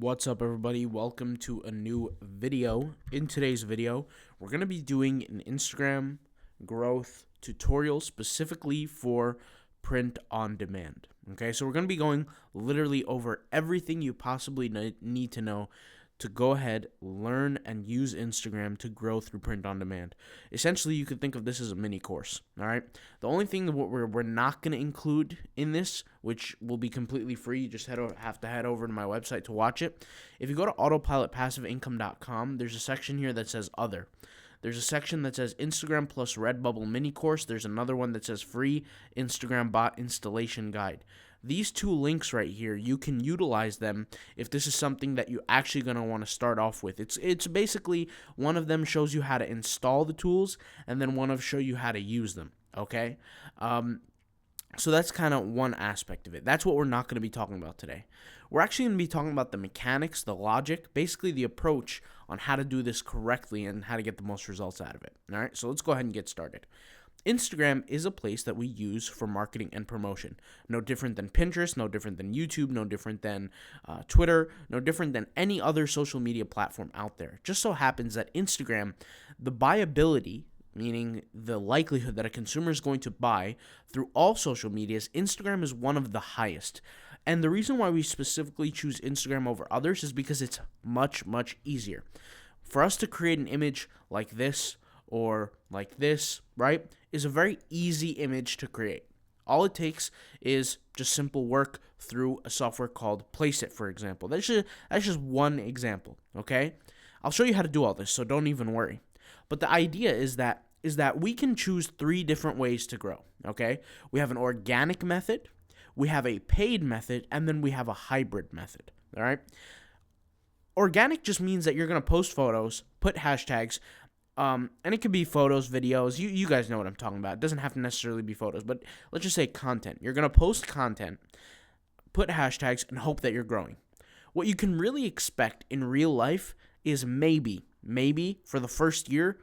What's up, everybody? Welcome to a new video. In today's video, we're going to be doing an Instagram growth tutorial specifically for print on demand. Okay, so we're going to be going literally over everything you possibly need to know to go ahead, learn, and use Instagram to grow through print on demand. Essentially, you could think of this as a mini course, all right? The only thing that we're not going to include in this, which will be completely free, you just have to head over to my website to watch it. If you go to autopilotpassiveincome.com, there's a section here that says Other. There's a section that says Instagram plus Redbubble mini course. There's another one that says free Instagram bot installation guide. These two links right here, you can utilize them if this is something that you're actually going to want to start off with. It's basically, one of them shows you how to install the tools, and then one of show you how to use them, okay? So that's kind of one aspect of it. That's what we're not going to be talking about today. We're actually going to be talking about the mechanics, the logic, basically the approach on how to do this correctly and how to get the most results out of it. All right, so let's go ahead and get started. Instagram is a place that we use for marketing and promotion. No different than Pinterest, no different than YouTube, no different than Twitter, no different than any other social media platform out there. Just so happens that Instagram, the buyability, meaning the likelihood that a consumer is going to buy through all social medias, Instagram is one of the highest. And the reason why we specifically choose Instagram over others is because it's much, much easier. For us to create an image like this or like this, right, is a very easy image to create. All it takes is just simple work through a software called Placeit, for example. That's just one example, okay? I'll show you how to do all this, so don't even worry. But the idea is that we can choose 3 different ways to grow, okay? We have an organic method, we have a paid method, and then we have a hybrid method, all right? Organic just means that you're going to post photos, put hashtags, and it could be photos, videos. You guys know what I'm talking about. It doesn't have to necessarily be photos, but let's just say content. You're going to post content, put hashtags, and hope that you're growing. What you can really expect in real life is maybe for the first year,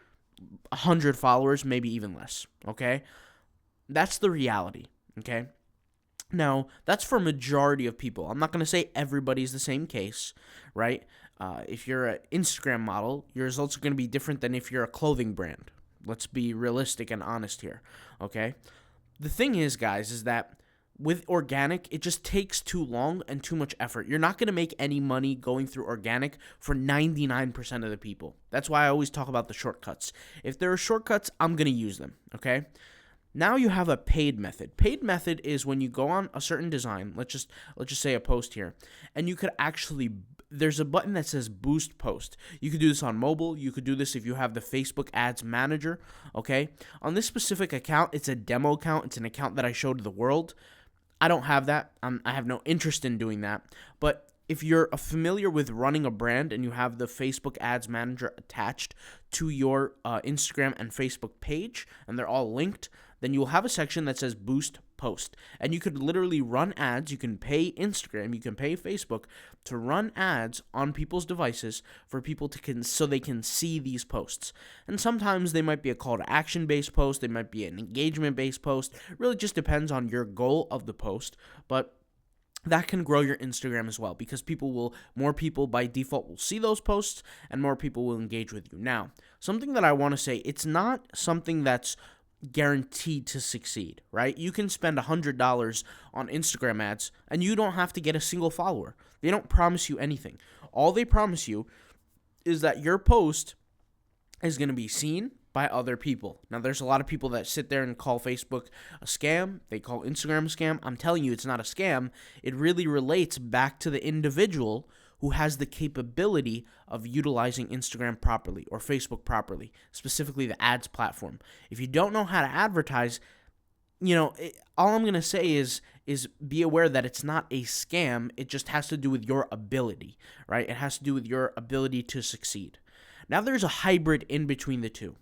100 followers, maybe even less, okay? That's the reality, okay? Now, that's for a majority of people. I'm not going to say everybody's the same case, right? If you're an Instagram model, your results are going to be different than if you're a clothing brand. Let's be realistic and honest here, okay? The thing is, guys, is that with organic, it just takes too long and too much effort. You're not going to make any money going through organic for 99% of the people. That's why I always talk about the shortcuts. If there are shortcuts, I'm going to use them, okay? Now you have a paid method. Paid method is when you go on a certain design, let's just say a post here, and you could actually, there's a button that says boost post. You could do this on mobile. You could do this if you have the Facebook ads manager, okay? On this specific account, it's a demo account. It's an account that I showed the world. I don't have that. I have no interest in doing that. But if you're familiar with running a brand and you have the Facebook ads manager attached to your Instagram and Facebook page, and they're all linked, then you will have a section that says boost post. And you could literally run ads. You can pay Instagram, you can pay Facebook to run ads on people's devices for people so they can see these posts. And sometimes they might be a call to action based post, they might be an engagement based post. It really just depends on your goal of the post, but that can grow your Instagram as well, because more people by default will see those posts and more people will engage with you. Now, something that I want to say, it's not something that's guaranteed to succeed, right? You can spend $100 on Instagram ads and you don't have to get a single follower. They don't promise you anything. All they promise you is that your post is going to be seen by other people. Now, there's a lot of people that sit there and call Facebook a scam. They call Instagram a scam. I'm telling you, it's not a scam. It really relates back to the individual who has the capability of utilizing Instagram properly or Facebook properly, specifically the ads platform. If you don't know how to advertise, all I'm going to say is be aware that it's not a scam. It just has to do with your ability, right? It has to do with your ability to succeed. Now, there's a hybrid in between the two.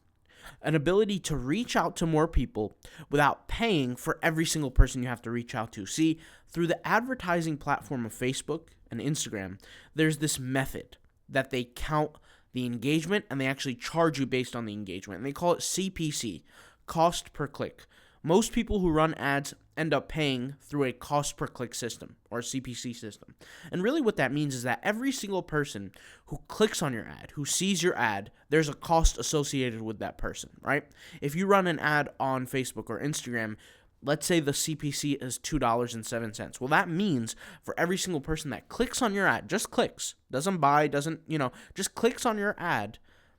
An ability to reach out to more people without paying for every single person you have to reach out to. See, through the advertising platform of Facebook and Instagram, there's this method that they count the engagement and they actually charge you based on the engagement. And they call it CPC, cost per click. most people who run ads end up paying through a cost per click system or CPC system. And really what that means is that every single person who clicks on your ad, who sees your ad, there's a cost associated with that person, right? If you run an ad on Facebook or Instagram, let's say the CPC is $2.07. Well, that means for every single person that clicks on your ad, just clicks, doesn't buy, just clicks on your ad,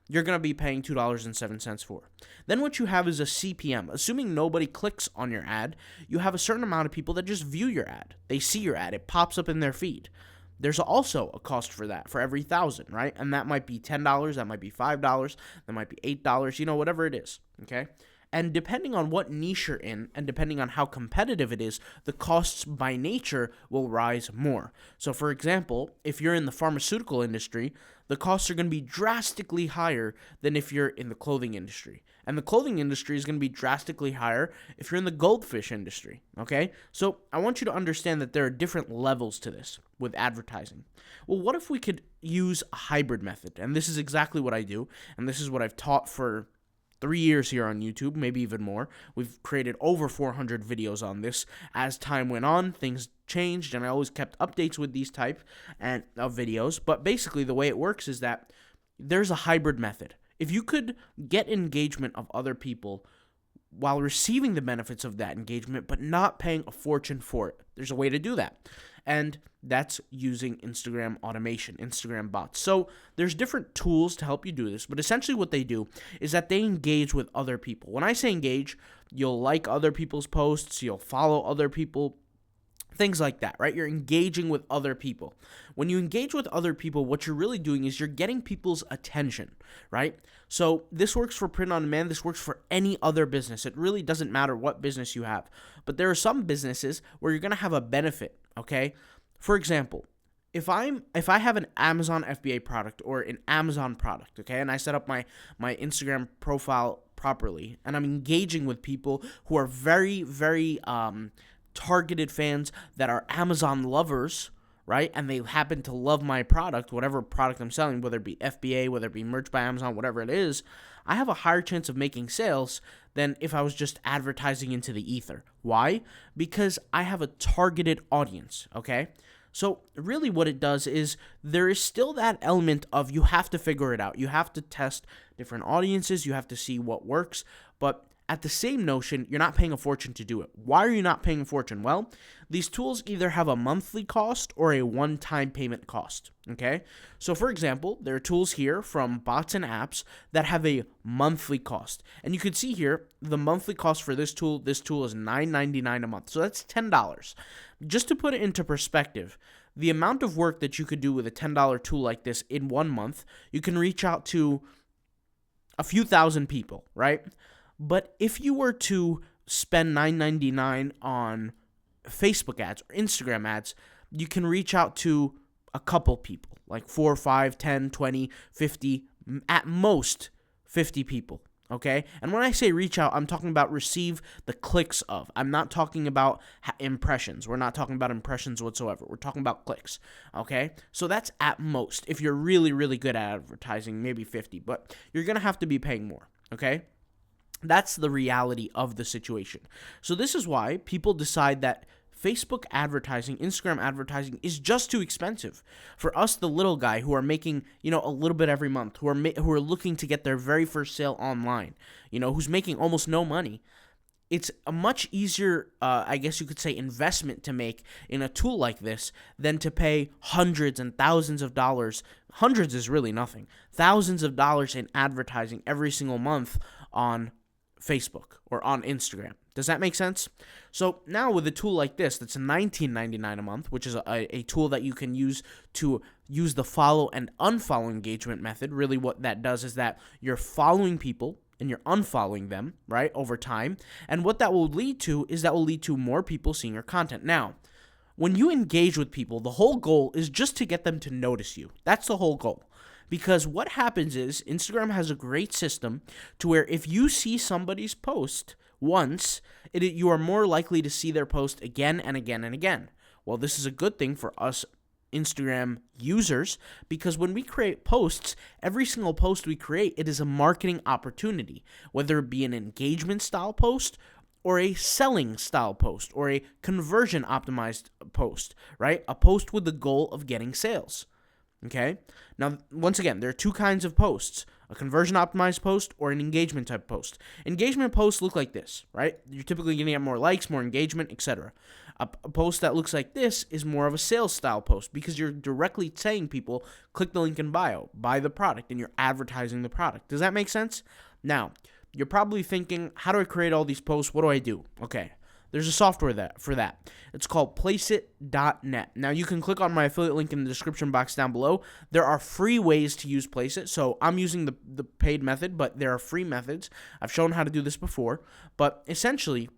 you're going to be paying $2.07 for. Then what you have is a CPM. Assuming nobody clicks on your ad, you have a certain amount of people that just view your ad. They see your ad. It pops up in their feed. There's also a cost for that, for every 1,000, right? And that might be $10, that might be $5, that might be $8, whatever it is, okay? And depending on what niche you're in and depending on how competitive it is, the costs by nature will rise more. So for example, if you're in the pharmaceutical industry, the costs are going to be drastically higher than if you're in the clothing industry. And the clothing industry is going to be drastically higher if you're in the goldfish industry, okay? So I want you to understand that there are different levels to this with advertising. Well, what if we could use a hybrid method? And this is exactly what I do, and this is what I've taught for 3 years here on YouTube, maybe even more. We've created over 400 videos on this. As time went on, things changed, and I always kept updates with these type of videos. But basically, the way it works is that there's a hybrid method. If you could get engagement of other people while receiving the benefits of that engagement, but not paying a fortune for it, there's a way to do that. And that's using Instagram automation, Instagram bots. So there's different tools to help you do this, but essentially what they do is that they engage with other people. When I say engage, you'll like other people's posts, you'll follow other people, things like that, right? You're engaging with other people. When you engage with other people, what you're really doing is you're getting people's attention, right? So this works for print on demand. This works for any other business. It really doesn't matter what business you have. But there are some businesses where you're going to have a benefit, okay? For example, if I have an Amazon FBA product or an Amazon product, okay, and I set up my Instagram profile properly, and I'm engaging with people who are very, very targeted fans that are Amazon lovers, right? And they happen to love my product, whatever product I'm selling, whether it be FBA, whether it be merch by Amazon, whatever it is, I have a higher chance of making sales than if I was just advertising into the ether. Why? Because I have a targeted audience, okay? So really what it does is there is still that element of you have to figure it out. You have to test different audiences. You have to see what works, but at the same notion, you're not paying a fortune to do it. Why are you not paying a fortune? Well, these tools either have a monthly cost or a one-time payment cost, okay? So for example, there are tools here from bots and apps that have a monthly cost. And you can see here, the monthly cost for this tool is $9.99 a month. So that's $10. Just to put it into perspective, the amount of work that you could do with a $10 tool like this in 1 month, you can reach out to a few thousand people, right? But if you were to spend $9.99 on Facebook ads or Instagram ads, you can reach out to a couple people, like 4, 5, 10, 20, 50, at most 50 people, okay? And when I say reach out, I'm talking about receive the clicks of. I'm not talking about impressions. We're not talking about impressions whatsoever. We're talking about clicks, okay? So that's at most. If you're really, really good at advertising, maybe 50, but you're going to have to be paying more, okay? That's the reality of the situation. So this is why people decide that Facebook advertising, Instagram advertising is just too expensive. For us, the little guy who are making, a little bit every month, who are looking to get their very first sale online, who's making almost no money, it's a much easier, I guess you could say, investment to make in a tool like this than to pay hundreds and thousands of dollars. Hundreds is really nothing. Thousands of dollars in advertising every single month on Facebook or on Instagram. Does that make sense? So now with a tool like this that's $19.99 a month, which is a tool that you can use to use the follow and unfollow engagement method, really what that does is that you're following people and you're unfollowing them, right, over time. And what that will lead to is that will lead to more people seeing your content. Now, when you engage with people, the whole goal is just to get them to notice you. That's the whole goal. Because what happens is Instagram has a great system to where if you see somebody's post once, you are more likely to see their post again and again and again. Well, this is a good thing for us Instagram users because when we create posts, every single post we create, it is a marketing opportunity, whether it be an engagement style post or a selling style post or a conversion optimized post, right? A post with the goal of getting sales. Okay? Now, once again, there are two kinds of posts: a conversion optimized post or an engagement type post. Engagement posts look like this, right? You're typically going to get more likes, more engagement, etc. A post that looks like this is more of a sales style post because you're directly saying people, click the link in bio, buy the product, and you're advertising the product. Does that make sense? Now, you're probably thinking, how do I create all these posts? What do I do? Okay. There's a software for that. It's called Placeit.net. Now, you can click on my affiliate link in the description box down below. There are free ways to use Placeit. So I'm using the paid method, but there are free methods. I've shown how to do this before. But essentially,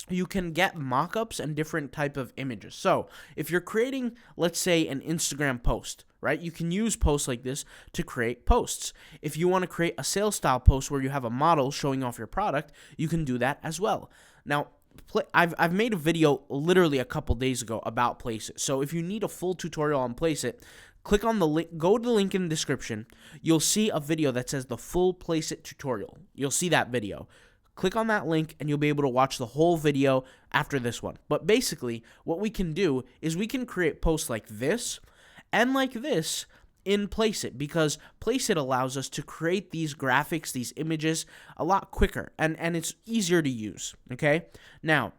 you can get mockups and different type of images. So if you're creating, let's say, an Instagram post, right, you can use posts like this to create posts. If you want to create a sales style post where you have a model showing off your product, you can do that as well. Now, I've made a video literally a couple days ago about Placeit. So if you need a full tutorial on Placeit, click on the link, go to the link in the description. You'll see a video that says the full Placeit tutorial. You'll see that video. Click on that link and you'll be able to watch the whole video after this one. But basically, what we can do is we can create posts like this and like this in Placeit, because Placeit allows us to create these graphics, these images a lot quicker, and it's easier to use, okay? Now,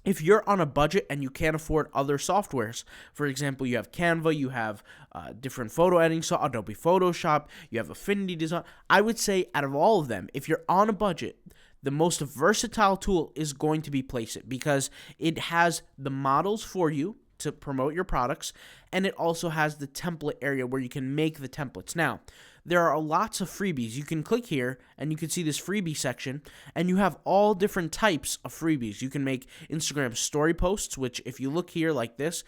if you're on a budget and you can't afford other softwares, for example, you have Canva, you have different photo editing, so Adobe Photoshop, you have Affinity Design, I would say out of all of them, if you're on a budget, the most versatile tool is going to be Placeit, because it has the models for you to promote your products, and it also has the template area where you can make the templates. Now, there are lots of freebies. You can click here and you can see this freebie section, and you have all different types of freebies. You can make Instagram story posts, which if you look here like this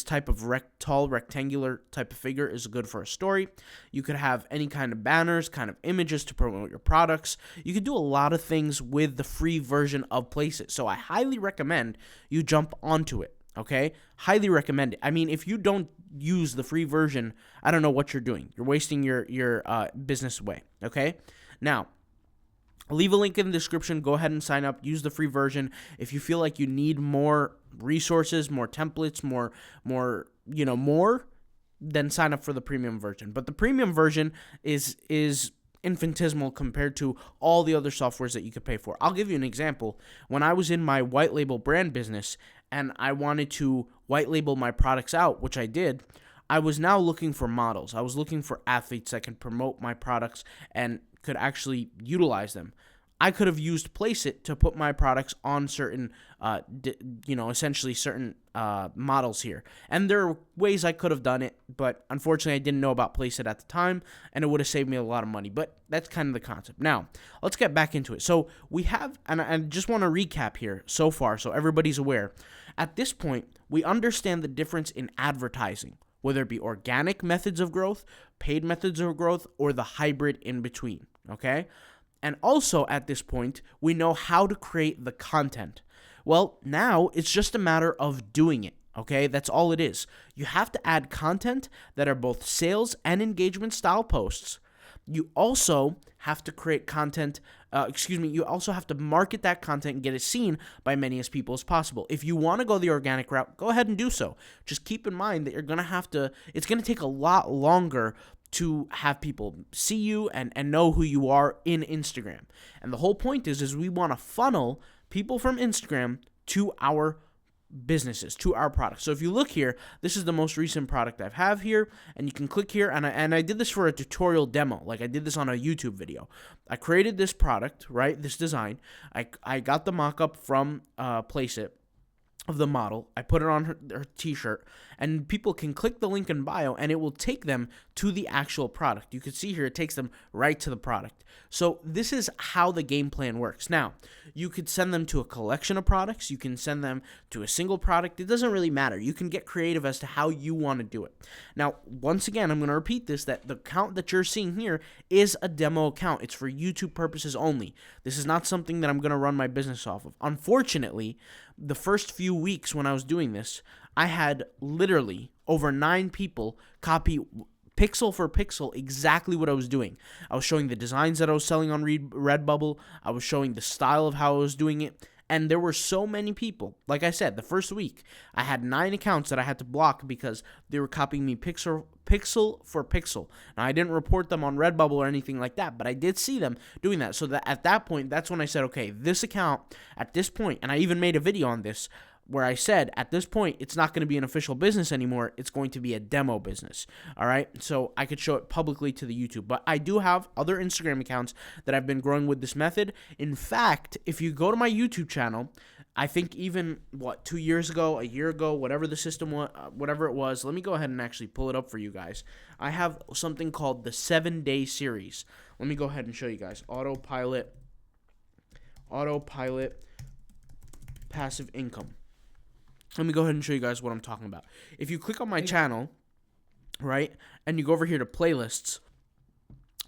type of tall rectangular type of figure is good for a story. You could have any kind of banners, kind of images to promote your products. You can do a lot of things with the free version of Placeit. So I highly recommend you jump onto it. Okay? Highly recommend it. I mean, if you don't use the free version, I don't know what you're doing. You're wasting your business away. Okay? Now, I'll leave a link in the description. Go ahead and sign up. Use the free version. If you feel like you need more resources, more templates, more, then sign up for the premium version. But the premium version is infinitesimal compared to all the other softwares that you could pay for. I'll give you an example. When I was in my white label brand business and I wanted to white label my products out, which I did, I was now looking for models. I was looking for athletes that could promote my products and could actually utilize them. I could have used Placeit to put my products on certain, essentially certain models here. And there are ways I could have done it, but unfortunately I didn't know about Placeit at the time, and it would have saved me a lot of money. But that's kind of the concept. Now, let's get back into it. So we have, and I just want to recap here so far so everybody's aware. At this point, we understand the difference in advertising, whether it be organic methods of growth, paid methods of growth, or the hybrid in between, okay? And also, at this point, we know how to create the content. Well, now it's just a matter of doing it, okay? That's all it is. You have to add content that are both sales and engagement style posts. You also have to create content, you also have to market that content and get it seen by many as people as possible. If you want to go the organic route, go ahead and do so. Just keep in mind that you're going to have to, it's going to take a lot longer to have people see you and know who you are in Instagram. And the whole point is we want to funnel people from Instagram to our businesses, to our products. So if you look here, this is the most recent product I have here, and you can click here, and I did this for a tutorial demo, like I did this on a YouTube video. I created this product, right, this design. I got the mock-up from Placeit of the model. I put it on her t-shirt, and people can click the link in bio and it will take them to the actual product. You can see here it takes them right to the product. So this is how the game plan works. Now, you could send them to a collection of products. You can send them to a single product. It doesn't really matter. You can get creative as to how you want to do it. Now, once again, I'm going to repeat this, that the account that you're seeing here is a demo account. It's for YouTube purposes only. This is not something that I'm going to run my business off of. Unfortunately, the first few weeks when I was doing this, I had literally over 9 people copy pixel for pixel exactly what I was doing. I was showing the designs that I was selling on Redbubble. I was showing the style of how I was doing it. And there were so many people. Like I said, the first week, I had 9 accounts that I had to block because they were copying me pixel for pixel. Now, I didn't report them on Redbubble or anything like that, but I did see them doing that. So that at that point, that's when I said, okay, this account at this point, and I even made a video on this, where I said, at this point, it's not going to be an official business anymore. It's going to be a demo business, all right? So I could show it publicly to the YouTube. But I do have other Instagram accounts that I've been growing with this method. In fact, if you go to my YouTube channel, I think even, 2 years ago, a year ago, whatever the system was, whatever it was, let me go ahead and actually pull it up for you guys. I have something called the 7-day series. Let me go ahead and show you guys. Autopilot, passive income. Let me go ahead and show you guys what I'm talking about. If you click on my channel, right, and you go over here to playlists,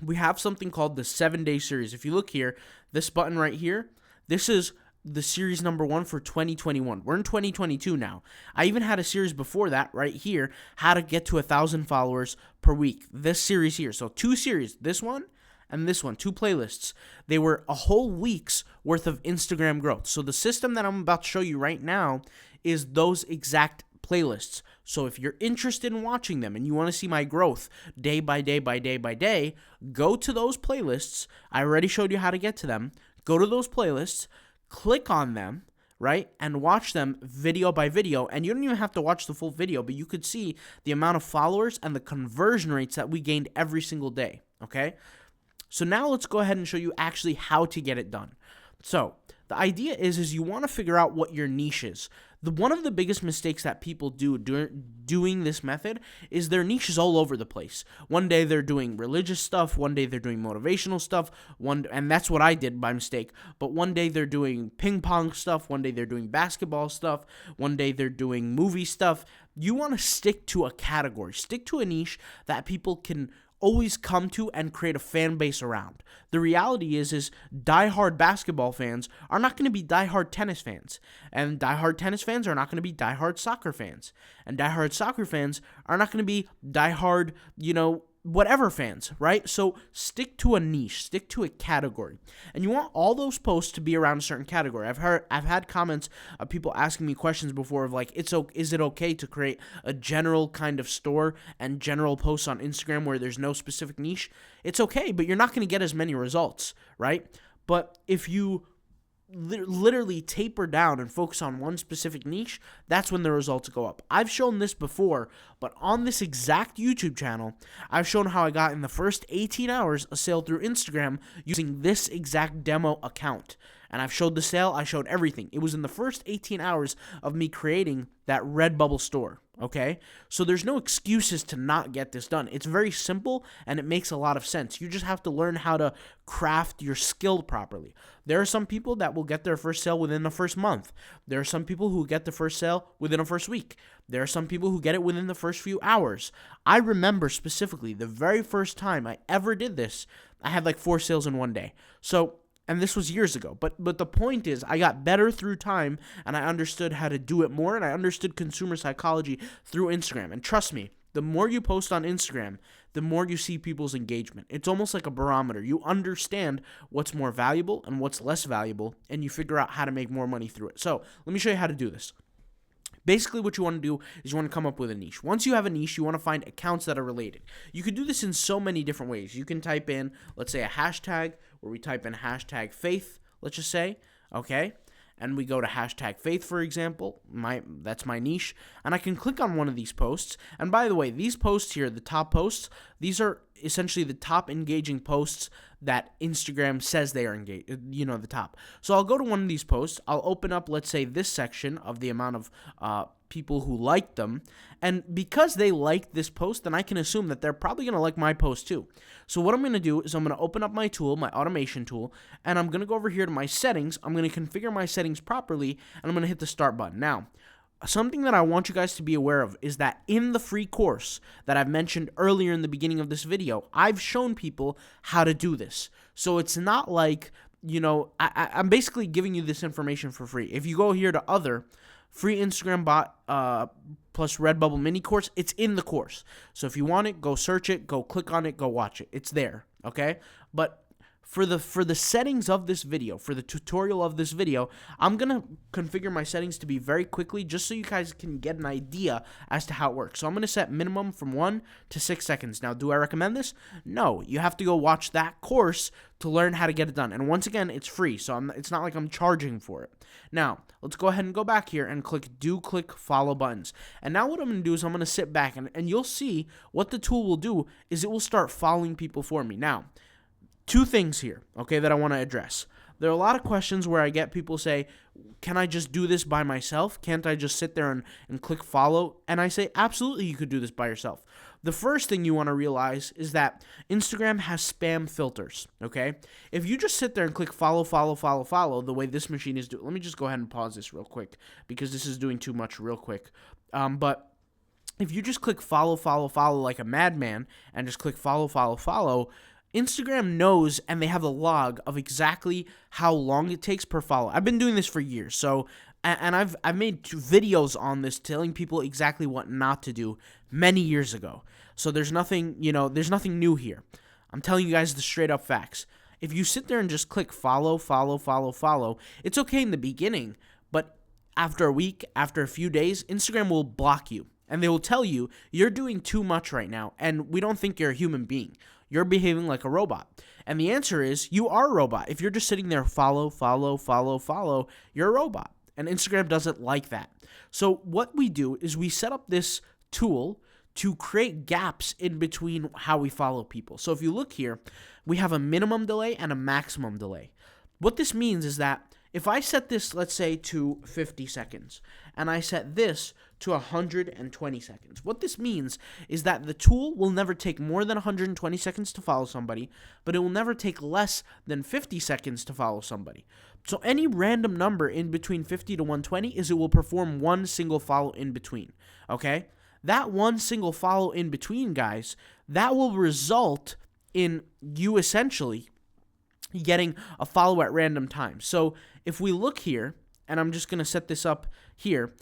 we have something called the 7-day series. If you look here, this button right here, this is the series number 1 for 2021. We're in 2022 now. I even had a series before that right here, how to get to 1,000 followers per week. This series here. So 2 series, this one and this one, 2 playlists. They were a whole week's worth of Instagram growth. So the system that I'm about to show you right now is those exact playlists. So if you're interested in watching them and you want to see my growth day by day by day by day, go to those playlists. I already showed you how to get to them. Go to those playlists, click on them, right, and watch them video by video. And you don't even have to watch the full video, but you could see the amount of followers and the conversion rates that we gained every single day, okay? So now let's go ahead and show you actually how to get it done. So the idea is you want to figure out what your niche is. One of the biggest mistakes that people do doing this method is their niche is all over the place. One day they're doing religious stuff, one day they're doing motivational stuff, and that's what I did by mistake. But one day they're doing ping pong stuff, one day they're doing basketball stuff, one day they're doing movie stuff. You want to stick to a category, stick to a niche that people can always come to and create a fan base around. The reality is diehard basketball fans are not going to be diehard tennis fans, and diehard tennis fans are not going to be diehard soccer fans, and diehard soccer fans are not going to be diehard, whatever fans, right? So stick to a niche, stick to a category, and you want all those posts to be around a certain category. I've had comments of people asking me questions before of like, is it okay to create a general kind of store and general posts on Instagram where there's no specific niche? It's okay, but you're not going to get as many results, right? But if you literally taper down and focus on one specific niche, that's when the results go up. I've shown this before, but on this exact YouTube channel, I've shown how I got in the first 18 hours a sale through Instagram using this exact demo account. And I've showed the sale, I showed everything. It was in the first 18 hours of me creating that Redbubble store, okay? So there's no excuses to not get this done. It's very simple, and it makes a lot of sense. You just have to learn how to craft your skill properly. There are some people that will get their first sale within the first month. There are some people who get the first sale within the first week. There are some people who get it within the first few hours. I remember specifically the very first time I ever did this, I had like 4 sales in one day. And this was years ago. But the point is, I got better through time, and I understood how to do it more, and I understood consumer psychology through Instagram. And trust me, the more you post on Instagram, the more you see people's engagement. It's almost like a barometer. You understand what's more valuable and what's less valuable, and you figure out how to make more money through it. So let me show you how to do this. Basically, what you want to do is you want to come up with a niche. Once you have a niche, you want to find accounts that are related. You could do this in so many different ways. You can type in, let's say, a hashtag, where we type in hashtag faith, let's just say, okay? And we go to hashtag faith, for example. That's my niche. And I can click on one of these posts. And by the way, these posts here, the top posts, these are essentially the top engaging posts that Instagram says they are engaged, the top. So I'll go to one of these posts. I'll open up, let's say, this section of the amount of people who liked them. And because they liked this post, then I can assume that they're probably going to like my post too. So what I'm going to do is I'm going to open up my tool, my automation tool, and I'm going to go over here to my settings. I'm going to configure my settings properly, and I'm going to hit the start button. Now, something that I want you guys to be aware of is that in the free course that I've mentioned earlier in the beginning of this video, I've shown people how to do this. So it's not like, I'm basically giving you this information for free. If you go here to other, free Instagram bot plus Redbubble mini course, it's in the course. So if you want it, go search it, go click on it, go watch it. It's there, okay? But for the settings of this video, for the tutorial of this video, I'm going to configure my settings to be very quickly just so you guys can get an idea as to how it works. So I'm going to set minimum from 1 to 6 seconds. Now, do I recommend this? No. You have to go watch that course to learn how to get it done. And once again, it's free, so it's not like I'm charging for it. Now, let's go ahead and go back here and click follow buttons. And now what I'm going to do is I'm going to sit back, and you'll see what the tool will do is it will start following people for me. Now, two things here, okay, that I want to address. There are a lot of questions where I get people say, can I just do this by myself? Can't I just sit there and click follow? And I say, absolutely, you could do this by yourself. The first thing you want to realize is that Instagram has spam filters, okay? If you just sit there and click follow, the way this machine is doing, let me just go ahead and pause this real quick because this is doing too much real quick. But if you just click follow like a madman and just click follow, Instagram knows, and they have a log of exactly how long it takes per follow. I've been doing this for years, so and I've made videos on this telling people exactly what not to do many years ago. So there's nothing new here. I'm telling you guys the straight up facts. If you sit there and just click follow, it's okay in the beginning, but after a week, after a few days, Instagram will block you. And they will tell you, you're doing too much right now, and we don't think you're a human being. You're behaving like a robot. And the answer is, you are a robot. If you're just sitting there, follow, you're a robot. And Instagram doesn't like that. So what we do is we set up this tool to create gaps in between how we follow people. So if you look here, we have a minimum delay and a maximum delay. What this means is that if I set this, let's say, to 50 seconds, and I set this to 120 seconds, what this means is that the tool will never take more than 120 seconds to follow somebody, but it will never take less than 50 seconds to follow somebody. So any random number in between 50 to 120 is it will perform one single follow in between, okay? That one single follow in between, guys, that will result in you essentially getting a follow at random times. So if we look here, and I'm just going to set this up here,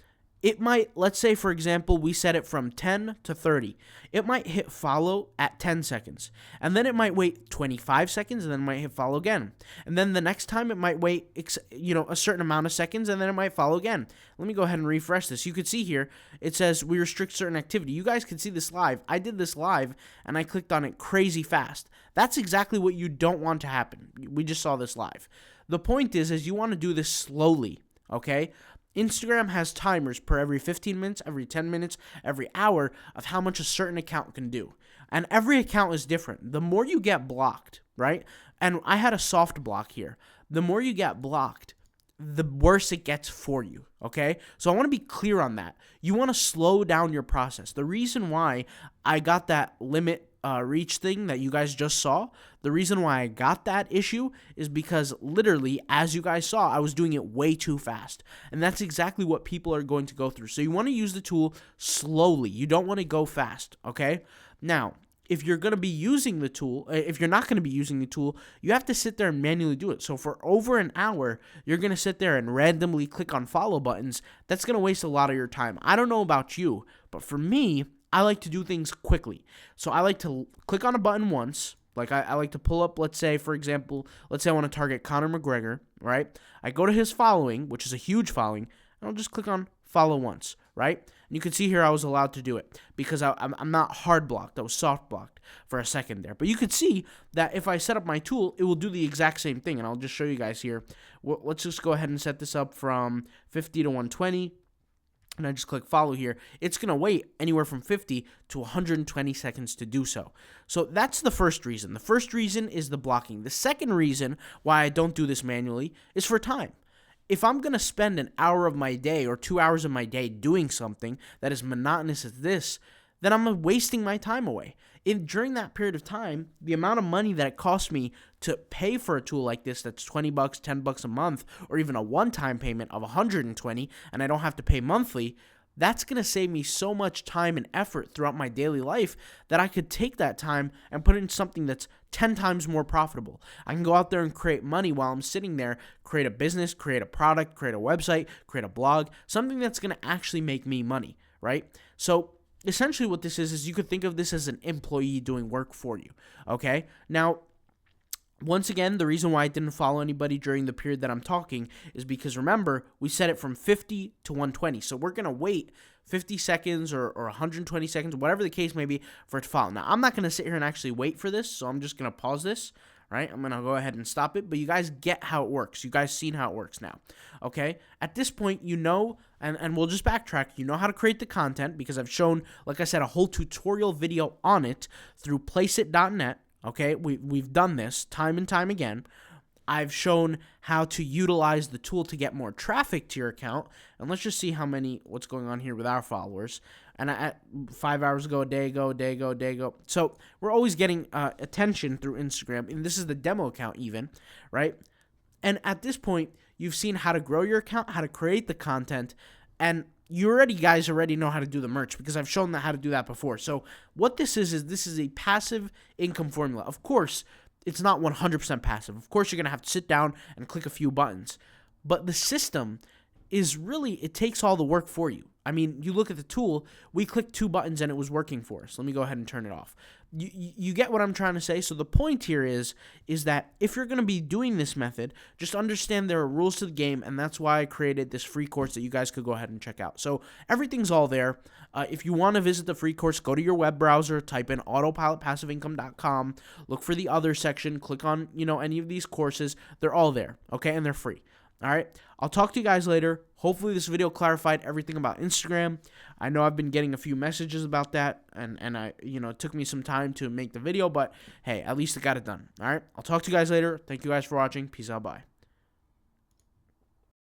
it might, let's say, for example, we set it from 10 to 30. It might hit follow at 10 seconds. And then it might wait 25 seconds, and then it might hit follow again. And then the next time it might wait, a certain amount of seconds, and then it might follow again. Let me go ahead and refresh this. You could see here, it says we restrict certain activity. You guys can see this live. I did this live, and I clicked on it crazy fast. That's exactly what you don't want to happen. We just saw this live. The point is you want to do this slowly, okay? Instagram has timers per every 15 minutes, every 10 minutes, every hour of how much a certain account can do. And every account is different. The more you get blocked, right? And I had a soft block here. The more you get blocked, the worse it gets for you, okay? So I want to be clear on that. You want to slow down your process. The reason why I got that limit reach thing that you guys just saw, the reason why I got that issue is because literally, as you guys saw, I was doing it way too fast. And that's exactly what people are going to go through. So you want to use the tool slowly. You don't want to go fast, okay? Now, if you're going to be using the tool, if you're not going to be using the tool, you have to sit there and manually do it. So for over an hour, you're going to sit there and randomly click on follow buttons. That's going to waste a lot of your time. I don't know about you, but for me, I like to do things quickly. So I like to click on a button once. Like I like to pull up, let's say, for example, let's say I want to target Conor McGregor, right? I go to his following, which is a huge following, and I'll just click on follow once, right? And you can see here I was allowed to do it because I'm not hard blocked. I was soft blocked for a second there. But you could see that if I set up my tool, it will do the exact same thing. And I'll just show you guys here. Let's just go ahead and set this up from 50 to 120. And I just click follow here. It's going to wait anywhere from 50 to 120 seconds to do so. So that's the first reason. The first reason is the blocking. The second reason why I don't do this manually is for time. If I'm going to spend an hour of my day or 2 hours of my day doing something that is monotonous as this, then I'm wasting my time away. During that period of time, the amount of money that it costs me to pay for a tool like this that's $20, $10 a month, or even a one-time payment of $120, and I don't have to pay monthly, that's going to save me so much time and effort throughout my daily life that I could take that time and put it in something that's 10 times more profitable. I can go out there and create money while I'm sitting there, create a business, create a product, create a website, create a blog, something that's going to actually make me money, right? So essentially what this is you could think of this as an employee doing work for you, okay? Now, Once again, the reason why I didn't follow anybody during the period that I'm talking is because, remember, we set it from 50 to 120. So we're going to wait 50 seconds or 120 seconds, whatever the case may be, for it to follow. Now, I'm not going to sit here and actually wait for this, so I'm just going to pause this, right? I'm going to go ahead and stop it, but you guys get how it works. You guys seen how it works now, okay? At this point, you know, and we'll just backtrack, you know how to create the content because I've shown, like I said, a whole tutorial video on it through placeit.net. Okay, we've done this time and time again. I've shown how to utilize the tool to get more traffic to your account. And let's just see what's going on here with our followers. And 5 hours ago, a day ago. So we're always getting attention through Instagram. And this is the demo account even, right? And at this point, you've seen how to grow your account, how to create the content, and you guys already know how to do the merch because I've shown how to do that before. So what this is a passive income formula. Of course, it's not 100% passive. Of course, you're going to have to sit down and click a few buttons. But the system is really, it takes all the work for you. I mean, you look at the tool, we clicked 2 buttons and it was working for us. Let me go ahead and turn it off. You get what I'm trying to say? So the point here is that if you're going to be doing this method, just understand there are rules to the game, and that's why I created this free course that you guys could go ahead and check out. So everything's all there. If you want to visit the free course, go to your web browser, type in autopilotpassiveincome.com, look for the other section, click on, any of these courses. They're all there, okay, and they're free. All right, I'll talk to you guys later. Hopefully this video clarified everything about Instagram. I know I've been getting a few messages about that, and it took me some time to make the video, but hey, at least I got it done. All right, I'll talk to you guys later. Thank you guys for watching. Peace out. Bye.